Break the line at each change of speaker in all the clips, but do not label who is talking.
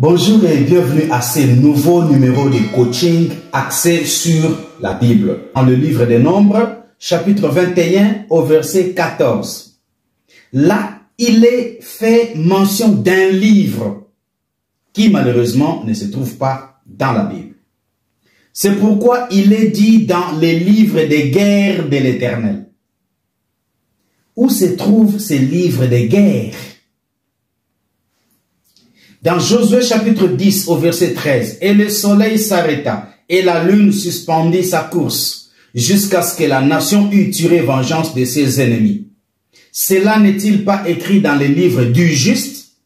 Bonjour et bienvenue à ce nouveau numéro de coaching axé sur la Bible. Dans le livre des Nombres, chapitre 21 au verset 14. Là, il est fait mention d'un livre qui malheureusement ne se trouve pas dans la Bible. C'est pourquoi il est dit dans les livres des guerres de l'Éternel. Où se trouvent ces livres des guerres? Dans Josué chapitre 10 au verset 13, « Et le soleil s'arrêta, et la lune suspendit sa course, jusqu'à ce que la nation eût tiré vengeance de ses ennemis. Cela n'est-il pas écrit dans les livres du juste? »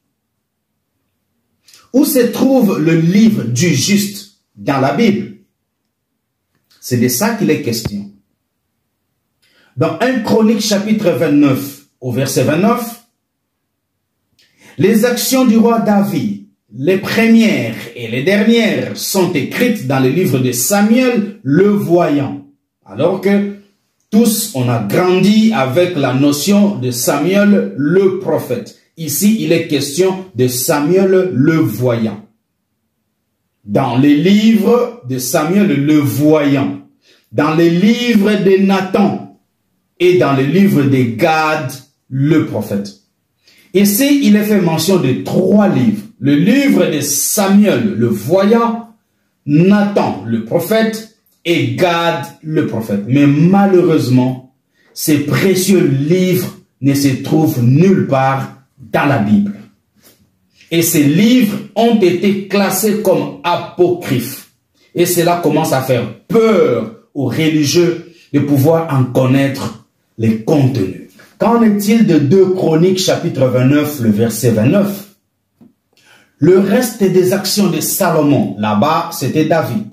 Où se trouve le livre du juste dans la Bible? C'est de ça qu'il est question. Dans 1 Chronique chapitre 29 au verset 29, les actions du roi David, les premières et les dernières, sont écrites dans le livre de Samuel le voyant. Alors que tous, on a grandi avec la notion de Samuel le prophète. Ici, il est question de Samuel le voyant. Dans les livres de Samuel le voyant, dans les livres de Nathan et dans le livre de Gad le prophète. Ici, il est fait mention de 3 livres. Le livre de Samuel le voyant, Nathan le prophète et Gad le prophète. Mais malheureusement, ces précieux livres ne se trouvent nulle part dans la Bible. Et ces livres ont été classés comme apocryphes. Et cela commence à faire peur aux religieux de pouvoir en connaître les contenus. Qu'en est-il de 2 Chroniques chapitre 29, le verset 29? Le reste des actions de Salomon, là-bas, c'était David.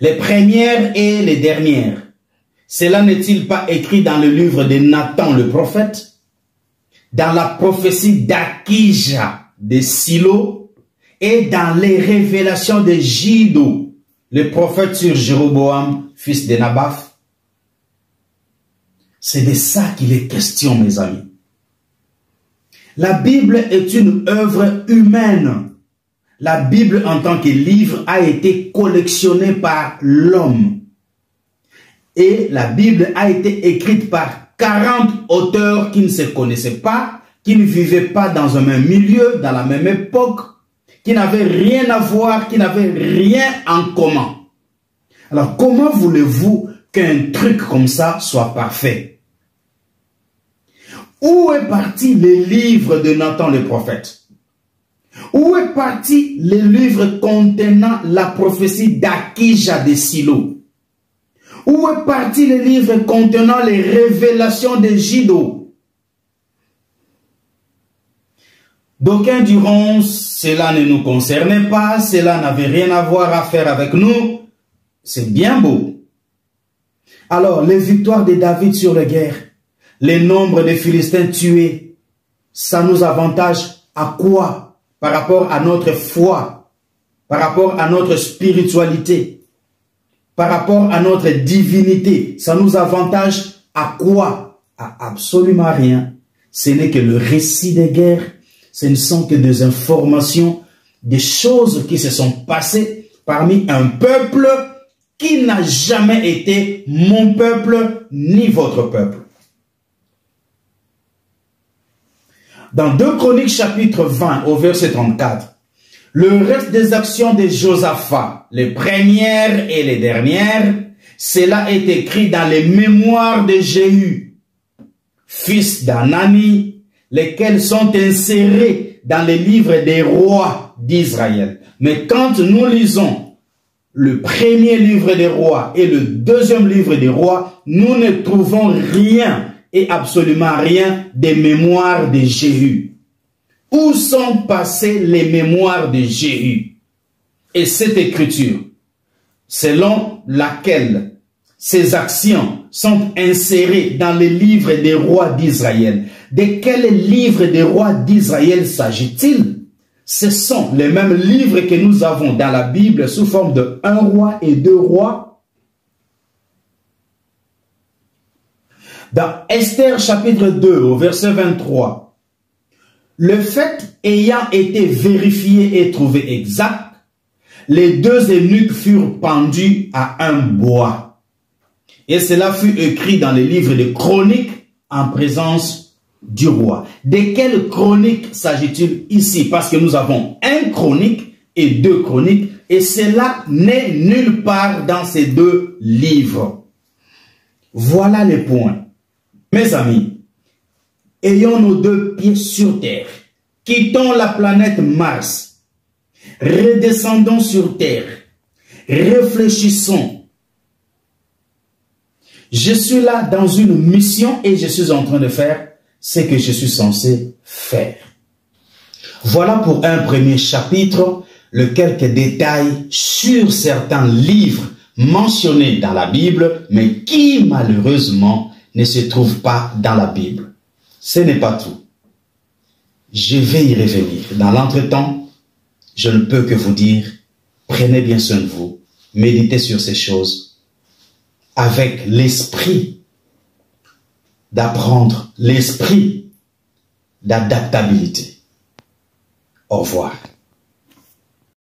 Les premières et les dernières, cela n'est-il pas écrit dans le livre de Nathan le prophète? Dans la prophétie d'Akija de Silo et dans les révélations de Jido, le prophète sur Jéroboam, fils de Nabath? C'est de ça qu'il est question, mes amis. La Bible est une œuvre humaine. La Bible en tant que livre a été collectionnée par l'homme. Et la Bible a été écrite par 40 auteurs qui ne se connaissaient pas, qui ne vivaient pas dans un même milieu, dans la même époque, qui n'avaient rien à voir, qui n'avaient rien en commun. Alors comment voulez-vous qu'un truc comme ça soit parfait? Où est parti le livre de Nathan le prophète? Où est parti le livre contenant la prophétie d'Akija de Silo? Où est parti le livre contenant les révélations de Jido? D'aucuns diront, cela ne nous concernait pas, cela n'avait rien à voir à faire avec nous. C'est bien beau. Alors, les victoires de David sur les guerres, les nombres de Philistins tués, ça nous avantage à quoi? Par rapport à notre foi, par rapport à notre spiritualité, par rapport à notre divinité, ça nous avantage à quoi? À absolument rien. Ce n'est que le récit des guerres, ce ne sont que des informations, des choses qui se sont passées parmi un peuple qui n'a jamais été mon peuple ni votre peuple. Dans 2 Chroniques chapitre 20 au verset 34, le reste des actions de Josaphat, les premières et les dernières, cela est écrit dans les mémoires de Jéhu, fils d'Anani, lesquels sont insérés dans les livres des rois d'Israël. Mais quand nous lisons le premier livre des rois et le deuxième livre des rois, nous ne trouvons rien et absolument rien des mémoires de Jéhu. Où sont passées les mémoires de Jéhu? Et cette écriture, selon laquelle ces actions sont insérées dans les livres des rois d'Israël. De quel livre des rois d'Israël s'agit-il? Ce sont les mêmes livres que nous avons dans la Bible sous forme de 1 roi et 2 rois. Dans Esther chapitre 2 au verset 23, Le fait ayant été vérifié et trouvé exact, les deux eunuques furent pendus à un bois. Et cela fut écrit dans les livres de chroniques en présence du roi. De quelle chronique s'agit-il ici? Parce que nous avons un chronique et deux chroniques, et cela n'est nulle part dans ces deux livres. Voilà les points. Mes amis, ayons nos deux pieds sur terre, quittons la planète Mars, redescendons sur terre, réfléchissons. Je suis là dans une mission et je suis en train de faire ce que je suis censé faire. Voilà pour un premier chapitre, le quelques détails sur certains livres mentionnés dans la Bible, mais qui malheureusement ne se trouvent pas dans la Bible. Ce n'est pas tout. Je vais y revenir. Dans l'entretemps, je ne peux que vous dire, prenez bien soin de vous, méditez sur ces choses, avec l'esprit d'apprendre, l'esprit d'adaptabilité. Au revoir.